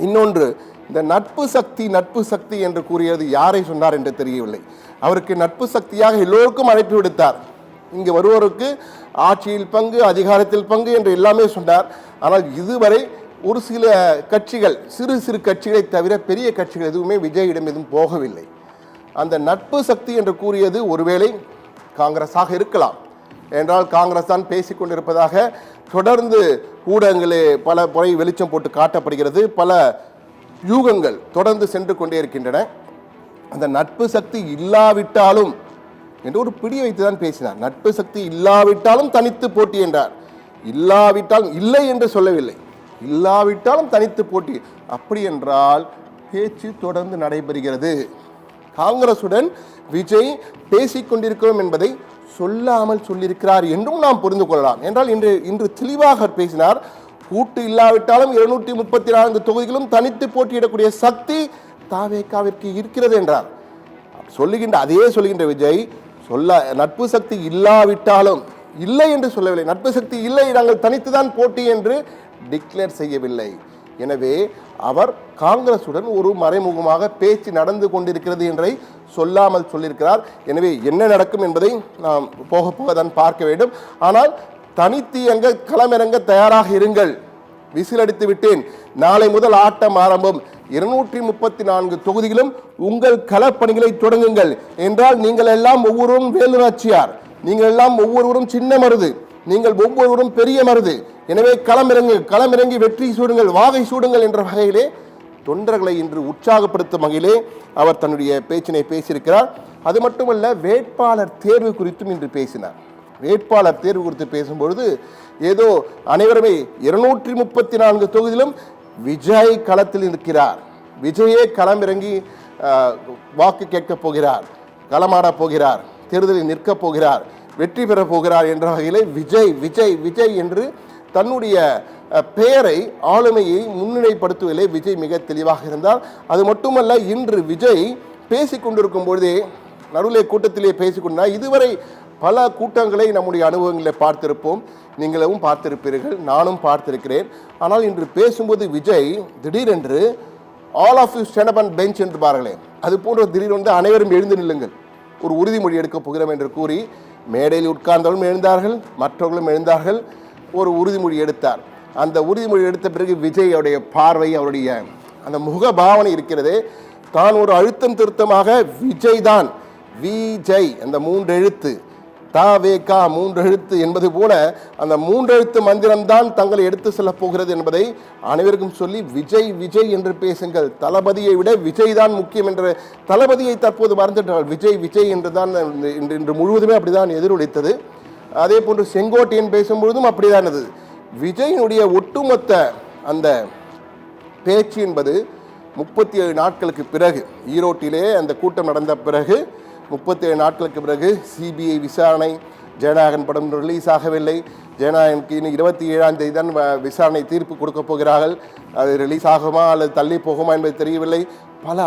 இன்னொன்று, இந்த நட்பு சக்தி என்று கூறியது யாரை சொன்னார் என்று தெரியவில்லை. அவருக்கு நட்பு சக்தியாக எல்லோருக்கும் அழைப்பு விடுத்தார். இங்கு வருவோருக்கு ஆட்சியில் பங்கு, அதிகாரத்தில் பங்கு என்று எல்லாமே சொன்னார். ஆனால் இதுவரை ஒரு சில கட்சிகள், சிறு சிறு கட்சிகளை தவிர பெரிய கட்சிகள் எதுவுமே விஜயிடம் எதுவும் போகவில்லை. அந்த நட்பு சக்தி என்று கூறியது ஒருவேளை காங்கிரஸாக இருக்கலாம். என்றால் காங்கிரஸ் தான் பேசிக்கொண்டிருப்பதாக தொடர்ந்து ஊடகங்களே பல முறை வெளிச்சம் போட்டு காட்டப்படுகிறது. பல யூகங்கள் தொடர்ந்து சென்று கொண்டே இருக்கின்றன. அந்த நட்பு சக்தி இல்லாவிட்டாலும் என்று ஒரு பிடி வைத்து தான் பேசினார். நட்பு சக்தி இல்லாவிட்டாலும் தனித்து போட்டி என்றார். இல்லாவிட்டாலும், இல்லை என்று சொல்லவில்லை, இல்லாவிட்டாலும் தனித்து போட்டி. அப்படி என்றால் பேச்சு தொடர்ந்து நடைபெறுகிறது. காங்கிரசுடன் விஜய் பேசிக்கொண்டிருக்கிறோம் என்பதை சொல்லாமல் சொல்லியிருக்கிறார் என்றும் நாம் புரிந்து கொள்ளலாம். என்றால் இன்று தெளிவாக பேசினார். கூட்டு இல்லாவிட்டாலும் 234 தொகுதிகளும் தனித்து போட்டியிடக்கூடிய சக்தி தாவேகாவிற்கு இருக்கிறது என்றார். சொல்லுகின்ற விஜய் நட்பு சக்தி இல்லாவிட்டாலும், இல்லை என்று சொல்லவில்லை, நட்பு சக்தி இல்லை, நாங்கள் தனித்துதான் போட்டி என்று டிக்ளேர் செய்யவில்லை. எனவே அவர் காங்கிரசுடன் ஒரு மறைமுகமாக பேச்சு நடந்து கொண்டிருக்கிறது என்றை சொல்லாமல் சொல்லியிருக்கிறார். எனவே என்ன நடக்கும் என்பதை நாம் போக போக தான் பார்க்க வேண்டும். ஆனால் தனித்து களமிறங்க தயாராக இருங்கள். விசில் அடித்து விட்டேன், நாளை முதல் ஆட்டம் ஆரம்பம், 234 தொகுதிகளும் உங்கள் களப்பணிகளை தொடங்குங்கள் என்றால் நீங்கள் எல்லாம் ஒவ்வொருவரும் வேலுநாச்சியார், நீங்கள் எல்லாம் ஒவ்வொருவரும் சின்ன மருது, நீங்கள் ஒவ்வொருவரும் பெரிய மருது. எனவே களமிறங்கி வெற்றி சூடுங்கள், வாகை சூடுங்கள் என்ற வகையிலே தொண்டர்களை இன்று உற்சாகப்படுத்தும் வகையிலே அவர் தன்னுடைய பேச்சினை பேசியிருக்கிறார். அது மட்டுமல்ல, வேட்பாளர் தேர்வு குறித்தும் இன்று பேசினார். வேட்பாளர் தேர்வு குறித்து பேசும்பொழுது ஏதோ அனைவருமே 234 தொகுதியிலும் விஜய் களத்தில் இருக்கிறார், விஜயே களமிறங்கி வாக்கு கேட்கப் போகிறார், களமாடப் போகிறார், தேர்தலில் நிற்கப் போகிறார், வெற்றி பெறப் போகிறார் என்ற வகையிலே விஜய் விஜய் விஜய் என்று தன்னுடைய பெயரை, ஆளுமையை முன்னிலைப்படுத்துவதிலே விஜய் மிக தெளிவாக இருந்தார். அது மட்டுமல்ல, இன்று விஜய் பேசிக் கொண்டிருக்கும் பொழுதே நடுவிலே கூட்டத்திலே பேசிக்கொண்டார். இதுவரை பல கூட்டங்களை நம்முடைய அனுபவங்களில் பார்த்திருப்போம், நீங்களும் பார்த்திருப்பீர்கள், நானும் பார்த்திருக்கிறேன். ஆனால் இன்று பேசும்போது விஜய் திடீரென்று all of you stand up and bench என்று பாருங்களே, அது போன்ற திடீரென்று அனைவரும் எழுந்து நில்லுங்கள், ஒரு உறுதிமொழி எடுக்கப் போகிறோம் என்று கூறி மேடையில் உட்கார்ந்தவர்களும் எழுந்தார்கள், மற்றவர்களும் எழுந்தார்கள். ஒரு உறுதிமொழி எடுத்தார். அந்த உறுதிமொழி எடுத்த பிறகு விஜயோடைய பார்வை, அவருடைய அந்த முக பாவனை இருக்கிறது, தான் ஒரு அழுத்தம் திருத்தமாக விஜய் தான், விஜய் அந்த 3 எழுத்து, தாவேகா 3 எழுத்து என்பது போல அந்த 3 எழுத்து மந்திரம்தான் தங்களை எடுத்து செல்ல போகிறது என்பதை அனைவருக்கும் சொல்லி விஜய் விஜய் என்று பேசுங்கள், தளபதியை விட விஜய் தான் முக்கியம் என்ற, தளபதியை தற்போது மறந்துட்டார்கள், விஜய் விஜய் என்று தான் இன்று முழுவதுமே அப்படிதான் எதிரொலித்தது. அதே போன்று செங்கோட்டையன் பேசும்பொழுதும் அப்படிதான். அது விஜயினுடைய ஒட்டுமொத்த அந்த பேச்சு என்பது 37 நாட்களுக்கு பிறகு, ஈரோட்டிலே அந்த கூட்டம் நடந்த பிறகு 37 நாட்களுக்கு பிறகு சிபிஐ விசாரணை, ஜனநாயகன் படம் ரிலீஸ் ஆகவில்லை, ஜனநாயகனுக்கு இன்னும் 27ஆம் தேதி தான் விசாரணை தீர்ப்பு கொடுக்க போகிறார்கள், அது ரிலீஸ் ஆகுமா அல்லது தள்ளி போகுமா என்பது தெரியவில்லை. பல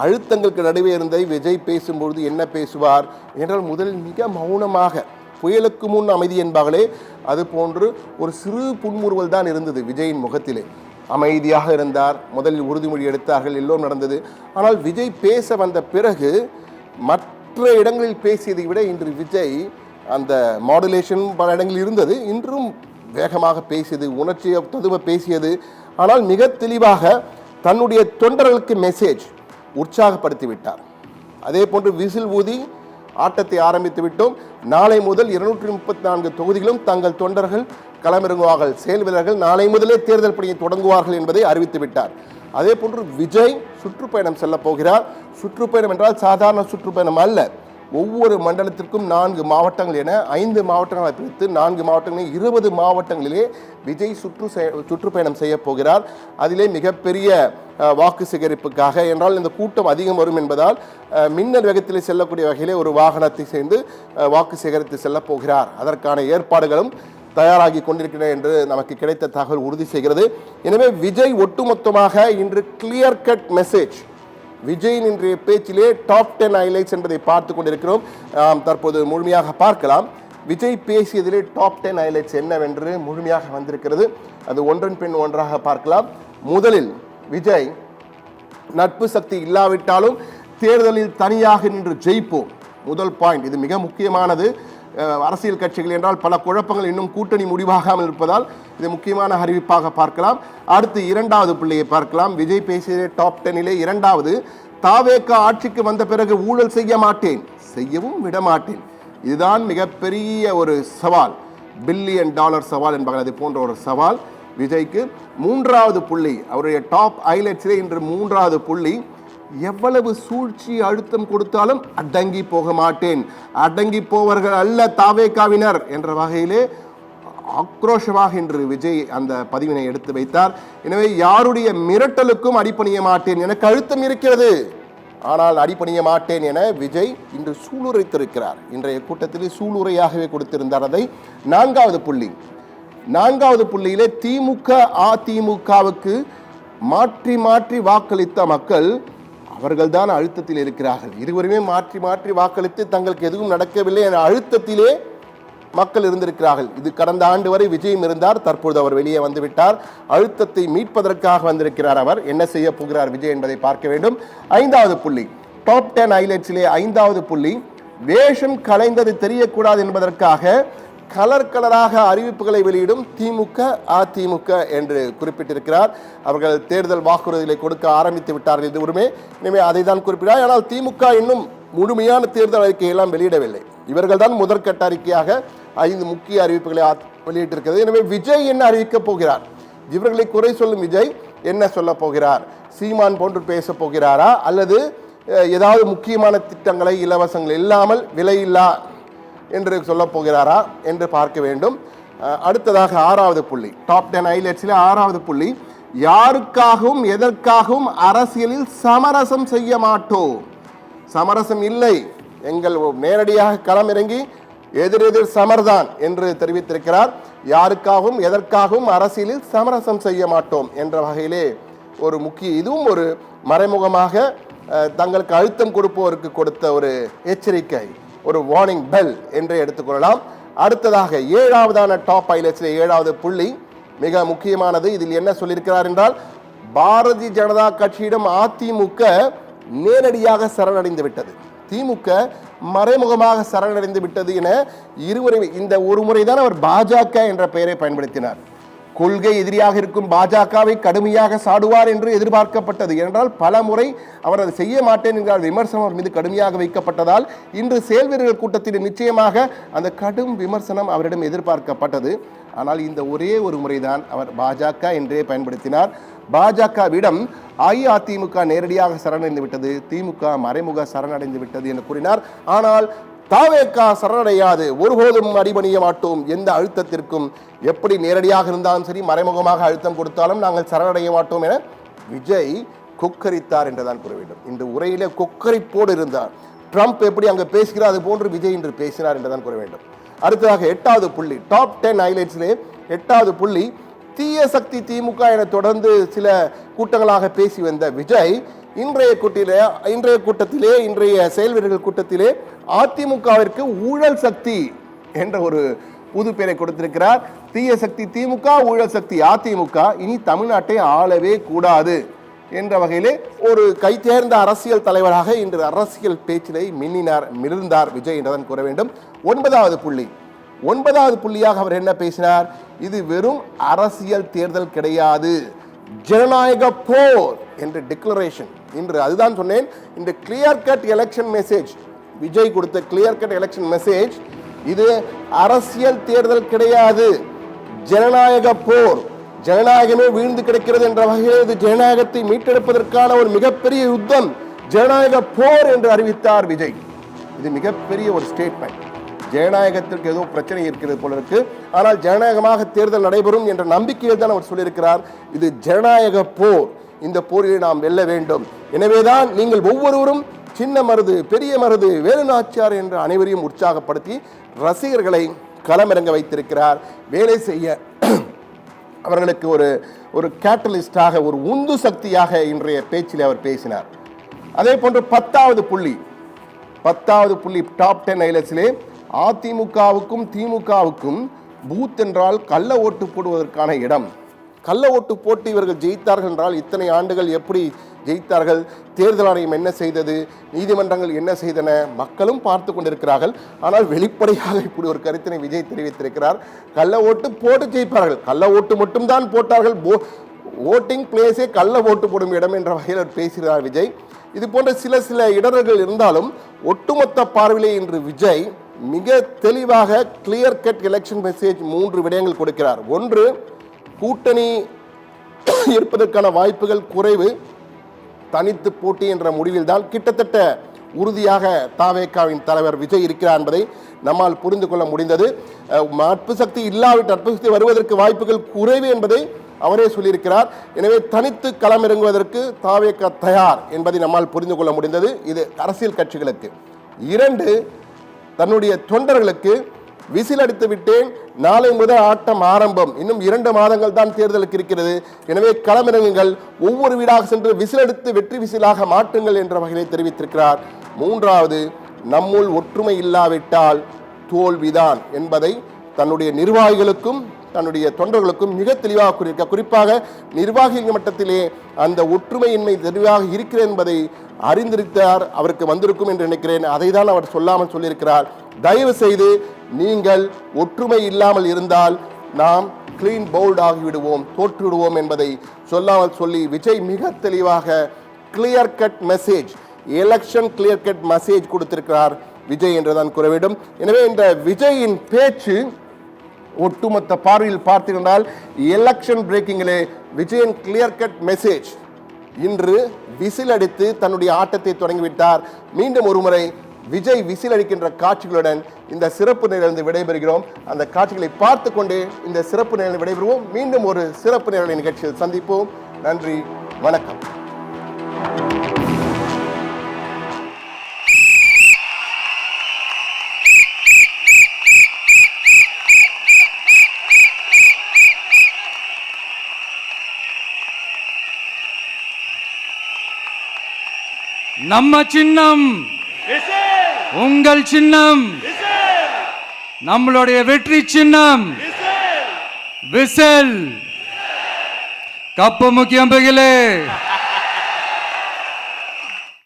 அழுத்தங்களுக்கு நடுவே இருந்த விஜய் பேசும்பொழுது என்ன பேசுவார் என்றால், முதலில் மிக மௌனமாக, புயலுக்கு முன் அமைதி என்பார்களே அது போன்று ஒரு சிறு புன்முறுவல் தான் இருந்தது விஜயின் முகத்திலே. அமைதியாக இருந்தார், முதலில் உறுதிமொழி எடுத்தார்கள், எல்லோரும் நடந்தது. ஆனால் விஜய் பேச வந்த பிறகு மற்ற இடங்களில் பேசியதை விட இன்று விஜய் அந்த மாடுலேஷன் பல இடங்களில் இருந்தது, இன்றும் வேகமாக பேசியது, உணர்ச்சியை ததுவ பேசியது. ஆனால் மிக தெளிவாக தன்னுடைய தொண்டர்களுக்கு மெசேஜ் உற்சாகப்படுத்தி விட்டார். அதே போன்று விசில் ஊதி ஆட்டத்தை ஆரம்பித்து விட்டோம், நாளை முதல் 234 தொகுதிகளும் தங்கள் தொண்டர்கள் களமிறங்குவார்கள், செயல் வீரர்கள் நாளை முதலே தேர்தல் பணியை தொடங்குவார்கள் என்பதை அறிவித்து விட்டார். அதே போன்று விஜய் சுற்றுப்பயணம் செல்ல போகிறார். சுற்றுப்பயணம் என்றால் சாதாரண சுற்றுப்பயணம் அல்ல, ஒவ்வொரு மண்டலத்திற்கும் 4 மாவட்டங்கள் என 5 மாவட்டங்களை பிரித்து 4 மாவட்டங்களில் 20 மாவட்டங்களிலே விஜய் சுற்றுப்பயணம் செய்ய போகிறார். அதிலே மிகப்பெரிய வாக்கு சேகரிப்புக்காக, என்றால் இந்த கூட்டம் அதிகம் வரும் என்பதால் மின்னல் வேகத்திலே செல்லக்கூடிய வகையிலே ஒரு வாகனத்தை சேர்ந்து வாக்கு சேகரித்து செல்ல போகிறார். அதற்கான ஏற்பாடுகளும் தயாராகி கொண்டிருக்கின்றன என்று நமக்கு கிடைத்த தகவல் உறுதி செய்கிறது. எனவே விஜய் ஒட்டுமொத்தமாக இன்று கிளியர் கட் மெசேஜ், விஜயின் இன்றைய பேச்சிலே டாப் 10 ஹைலைட்ஸ் என்பதை பார்த்து கொண்டிருக்கிறோம். தற்போது முழுமையாக பார்க்கலாம். விஜய் பேசியதிலே டாப் 10 ஹைலைட்ஸ் என்னவென்று முழுமையாக வந்திருக்கிறது. அது ஒன்றன் பின் ஒன்றாக பார்க்கலாம். முதலில் விஜய் நட்பு சக்தி இல்லாவிட்டாலும் தேர்தலில் தனியாக நின்று ஜெயிப்போம். முதல் பாயிண்ட். இது மிக முக்கியமானது. அரசியல் கட்சிகள் என்றால் பல குழப்பங்கள் இன்னும் கூட்டணி முடிவாகாமல் இருப்பதால் இது முக்கியமான அறிவிப்பாக பார்க்கலாம். அடுத்து இரண்டாவது புள்ளியை பார்க்கலாம். விஜய் பேசிய டாப் 10 இரண்டாவது, தாவேகா ஆட்சிக்கு வந்த பிறகு ஊழல் செய்ய மாட்டேன், செய்யவும் விட மாட்டேன். இதுதான் மிகப்பெரிய ஒரு சவால், $1 பில்லியன் சவால் என்பார்கள். அது போன்ற ஒரு சவால் விஜய்க்கு. மூன்றாவது புள்ளி, அவருடைய டாப் ஹைலைட்ஸிலே இன்று மூன்றாவது புள்ளி, எவ்வளவு சூழ்ச்சி அழுத்தம் கொடுத்தாலும் அடங்கி போக மாட்டேன், அடங்கி போவர்கள் அல்ல தாவேகாவினர் என்ற வகையிலே ஆக்ரோஷமாக இன்று விஜய் அந்த பதிவினை எடுத்து வைத்தார். எனவே யாருடைய மிரட்டலுக்கும் அடிபணிய மாட்டேன், எனக்கு அழுத்தம் இருக்கிறது ஆனால் அடிபணிய மாட்டேன் என விஜய் இன்று சூளுரைத்திருக்கிறார். இன்றைய கூட்டத்தில் சூளுரையாகவே கொடுத்திருந்தார். அதை நான்காவது புள்ளி. நான்காவது புள்ளியிலே திமுக அதிமுகவுக்கு மாற்றி மாற்றி வாக்களித்த மக்கள் அவர்கள்தான் அழுத்தத்தில் இருக்கிறார்கள். இருவருமே மாற்றி மாற்றி வாக்களித்து தங்களுக்கு எதுவும் நடக்கவில்லை என அழுத்தத்திலே மக்கள் இருந்திருக்கிறார்கள். இது கடந்த ஆண்டு வரை விஜயம் இருந்தார், தற்பொழுது அவர் வெளியே வந்துவிட்டார். அழுத்தத்தை மீட்பதற்காக வந்திருக்கிறார். அவர் என்ன செய்ய போகிறார் விஜய் என்பதை பார்க்க வேண்டும். ஐந்தாவது புள்ளி, டாப் 10 ஹைலைட்ஸிலே ஐந்தாவது புள்ளி, வேஷம் கலைந்தது தெரியக்கூடாது என்பதற்காக கலர் கலராக அறிவிப்புகளை வெளியிடும் திமுக அதிமுக என்று குறிப்பிட்டிருக்கிறார். அவர்கள் தேர்தல் வாக்குறுதிகளை கொடுக்க ஆரம்பித்து விட்டார்கள் இதுவருமே. எனவே அதை தான் குறிப்பிட்டார். ஆனால் திமுக இன்னும் முழுமையான தேர்தல் அறிக்கையெல்லாம் வெளியிடவில்லை. இவர்கள் தான் முதற்கட்ட அறிக்கையாக 5 முக்கிய அறிவிப்புகளை வெளியிட்டிருக்கிறது. எனவே விஜய் என்ன அறிவிக்கப் போகிறார்? இவர்களை குறை சொல்லும் விஜய் என்ன சொல்ல போகிறார்? சீமான் போன்று பேச போகிறாரா, அல்லது ஏதாவது முக்கியமான திட்டங்களை இலவசங்கள் இல்லாமல் விலையில்லா என்று சொல்ல போகிறாரா என்று பார்க்க வேண்டும். அடுத்ததாக ஆறாவது புள்ளி, டாப் 10 ஹைலைட்ஸில் ஆறாவது புள்ளி, யாருக்காகவும் எதற்காகவும் அரசியலில் சமரசம் செய்ய மாட்டோம். சமரசம் இல்லை, எங்கள் நேரடியாக களமிறங்கி எதிரெதிர் சமர்தான் என்று தெரிவித்திருக்கிறார். யாருக்காகவும் எதற்காகவும் அரசியலில் சமரசம் செய்ய மாட்டோம் என்ற வகையிலே ஒரு முக்கிய, இதுவும் ஒரு மறைமுகமாக தங்களுக்கு அழுத்தம் கொடுப்போருக்கு கொடுத்த ஒரு எச்சரிக்கை, ஒரு வார்னிங் பெல் என்று எடுத்துக்கொள்ளலாம். அடுத்ததாக ஏழாவதான டாப் ஹைலைட்ஸில் ஏழாவது புள்ளி மிக முக்கியமானது. இதில் என்ன சொல்லியிருக்கிறார் என்றால், பாரதிய ஜனதா கட்சியிடம் அதிமுக நேரடியாக சரணடைந்து விட்டது, திமுக மறைமுகமாக சரணடைந்து விட்டது என இருவரும். இந்த ஒரு முறைதான் அவர் பாஜக என்ற பெயரை பயன்படுத்தினார். கொள்கை எதிரியாக இருக்கும் பாஜகவை கடுமையாக சாடுவார் என்று எதிர்பார்க்கப்பட்டது. என்றால் பல முறை அவர் அதை செய்ய மாட்டேன் என்கிற விமர்சனம் அவர் மீது கடுமையாக வைக்கப்பட்டதால் இன்று செயல் வீரர்கள் கூட்டத்தில் நிச்சயமாக அந்த கடும் விமர்சனம் அவரிடம் எதிர்பார்க்கப்பட்டது. ஆனால் இந்த ஒரே ஒரு முறைதான் அவர் பாஜக என்றே பயன்படுத்தினார். பாஜகவிடம் அஇஅதிமுக நேரடியாக சரணடைந்து விட்டது, திமுக மறைமுக சரணடைந்து விட்டது என்று கூறினார். ஆனால் தாவேகா சரணடையாது, ஒருபோதும் அடிபணிய மாட்டோம், எந்த அழுத்தத்திற்கும், எப்படி நேரடியாக இருந்தாலும் சரி மறைமுகமாக அழுத்தம் கொடுத்தாலும் நாங்கள் சரணடைய மாட்டோம் என விஜய் கொக்கரித்தார் என்றுதான் கூற வேண்டும். இந்த உரையிலே கொக்கரிப்போடு இருந்தார். ட்ரம்ப் எப்படி அங்கு பேசுகிறார் அது போன்று விஜய் இன்று பேசினார் என்றுதான் கூற வேண்டும். அடுத்ததாக எட்டாவது புள்ளி, டாப் 10 ஹைலைட்ஸிலே எட்டாவது புள்ளி, தீய சக்தி திமுக என தொடர்ந்து சில கூட்டங்களாக பேசி வந்த விஜய் இன்றைய கூட்டத்திலே இன்றைய செயல் வீரர்கள் கூட்டத்திலே அதிமுகவிற்கு ஊழல் சக்தி என்ற ஒரு புது பெயரை கொடுத்திருக்கிறார். தீய சக்தி திமுக, ஊழல் சக்தி அதிமுக, இனி தமிழ்நாட்டை ஆளவே கூடாது என்ற வகையிலே ஒரு கைதேர்ந்த அரசியல் தலைவராக இன்று அரசியல் பேச்சிலை மிளிர்ந்தார் விஜய் என்றுதான் கூற வேண்டும். ஒன்பதாவது புள்ளியாக அவர் என்ன பேசினார்? இது வெறும் அரசியல் தேர்தல் கிடையாது, ஜனநாயக போர் என்ற டிக்ளரேஷன். இன்று அதுதான் சொன்னேன், இந்த clear cut election message, Vijay கொடுத்த கிளியர் கட் எலெக்ஷன் மெசேஜ், இது அரசியல் தேர்தல் கிடையாது, ஜனநாயக போர், ஜனநாயகமே வீழ்ந்து கிடக்கிறது என்ற வகையில் இது ஜனநாயகத்தை மீட்டெடுப்பதற்கான ஒரு மிகப்பெரிய யுத்தம், ஜனநாயக போர் என்று அறிவித்தார் விஜய். இது மிகப்பெரிய ஒரு ஸ்டேட்மெண்ட். ஜனநாயகத்திற்கு ஏதோ பிரச்சனை இருக்கிறது போல இருக்கு, ஆனால் ஜனநாயகமாக தேர்தல் நடைபெறும் என்ற நம்பிக்கையில் தான் அவர் சொல்லியிருக்கிறார். இது ஜனநாயக போர், இந்த போரில் நாம் வெல்ல வேண்டும். எனவேதான் நீங்கள் ஒவ்வொருவரும் சின்ன மருது, பெரிய மருது, வேலு நாச்சியார் என்ற அனைவரையும் உற்சாகப்படுத்தி ரசிகர்களை களமிறங்க வைத்திருக்கிறார். வேலை செய்ய அவர்களுக்கு ஒரு கேட்டலிஸ்டாக, ஒரு உந்து சக்தியாக இன்றைய பேச்சில் அவர் பேசினார். அதே போன்று 10வது புள்ளி டாப் 10 ஹைலைட்ஸிலே, அதிமுகவுக்கும் திமுகவுக்கும் பூத் என்றால் கள்ள ஓட்டு போடுவதற்கான இடம், கள்ள ஓட்டு போட்டு இவர்கள் ஜெயித்தார்கள் என்றால் இத்தனை ஆண்டுகள் எப்படி ஜெயித்தார்கள், தேர்தல் ஆணையம் என்ன செய்தது, நீதிமன்றங்கள் என்ன செய்தன, மக்களும் பார்த்து கொண்டிருக்கிறார்கள். ஆனால் வெளிப்படையாக இப்படி ஒரு கருத்தினை விஜய் தெரிவித்திருக்கிறார். கள்ள ஓட்டு போட்டு ஜெயிப்பார்கள், கள்ள ஓட்டு மட்டும்தான் போட்டார்கள், ஓட்டிங் பிளேஸே கள்ள ஓட்டு போடும் இடம் என்ற வகையில் பேசுகிறார் விஜய். இது போன்ற சில இடர்கள் இருந்தாலும் ஒட்டுமொத்த பார்வையிலே இன்று விஜய் மிக தெளிவாக கிளியர் கட் எலெக்ஷன் மெசேஜ் 3 விடயங்கள் கொடுக்கிறார். ஒன்று, கூட்டணி இருப்பதற்கான வாய்ப்புகள் குறைவு, தனித்து போட்டி என்ற முடிவில் தான் கிட்டத்தட்ட உறுதியாக தாவேகாவின் தலைவர் விஜய் இருக்கிறார் என்பதை நம்மால் புரிந்து கொள்ள முடிந்தது. நட்பு சக்தி இல்லாவிட்டு நட்பு சக்தி வருவதற்கு வாய்ப்புகள் குறைவு என்பதை அவரே சொல்லியிருக்கிறார். எனவே தனித்து களமிறங்குவதற்கு தாவேகா தயார் என்பதை நம்மால் புரிந்து கொள்ள முடிந்தது. இது அரசியல் கட்சிகளுக்கு. 2, தன்னுடைய தொண்டர்களுக்கு விசில் அடித்து விட்டேன், நாளை முதல் ஆட்டம் ஆரம்பம், இன்னும் 2 மாதங்கள் தான் தேர்தலுக்கு இருக்கிறது, எனவே களமிறங்குங்கள், ஒவ்வொரு வீடாக சென்று விசில் அடித்து வெற்றி விசிலாக மாற்றுங்கள் என்ற வகையில் தெரிவித்திருக்கிறார். 3வது, நம்முள் ஒற்றுமை இல்லாவிட்டால் தோல்விதான் என்பதை தன்னுடைய நிர்வாகிகளுக்கும் தன்னுடைய தொண்டர்களுக்கும் மிக தெளிவாக கூறியிருக்க. குறிப்பாக நிர்வாகிகள் மட்டத்திலே அந்த ஒற்றுமையின்மை தெளிவாக இருக்கிறது என்பதை அறிந்திருக்கிறார், அவருக்கு வந்திருக்கும் என்று நினைக்கிறேன். அதை தான் அவர் சொல்லாமல் சொல்லியிருக்கிறார். தயவு செய்து நீங்கள் ஒற்றுமை இல்லாமல் இருந்தால் நாம் கிளீன் பவுல்ட் ஆகிவிடுவோம், தோற்றுவிடுவோம் என்பதை சொல்லாமல் சொல்லி விஜய் மிக தெளிவாக clear cut message, election clear cut message கொடுத்திருக்கிறார் விஜய் என்றுதான் கூற வேண்டும். எனவே இந்த விஜயின் பேச்சு ஒட்டுமொத்த பார்வையில் பார்த்தீர்கள் எலெக்ஷன் பிரேக்கிங்கிலே விஜயன் கிளியர் கட் மெசேஜ். இன்று விசில் அடித்து தன்னுடைய ஆட்டத்தை தொடங்கிவிட்டார். மீண்டும் ஒருமுறை விஜய் விசில் அடிக்கின்ற காட்சிகளுடன் இந்த சிறப்பு நிகழ்ந்து விடைபெறுகிறோம். அந்த காட்சிகளை பார்த்து கொண்டு இந்த சிறப்பு நிகழ்ந்து விடைபெறுவோம். மீண்டும் ஒரு சிறப்பு நிகழ்ச்சி நிகழ்ச்சியில் சந்திப்போம். நன்றி, வணக்கம். நம்ம சின்னம் உங்கள் சின்னம், நம்மளுடைய வெற்றி சின்னம் விசில். கப்பு முக்கியம் பகிலே.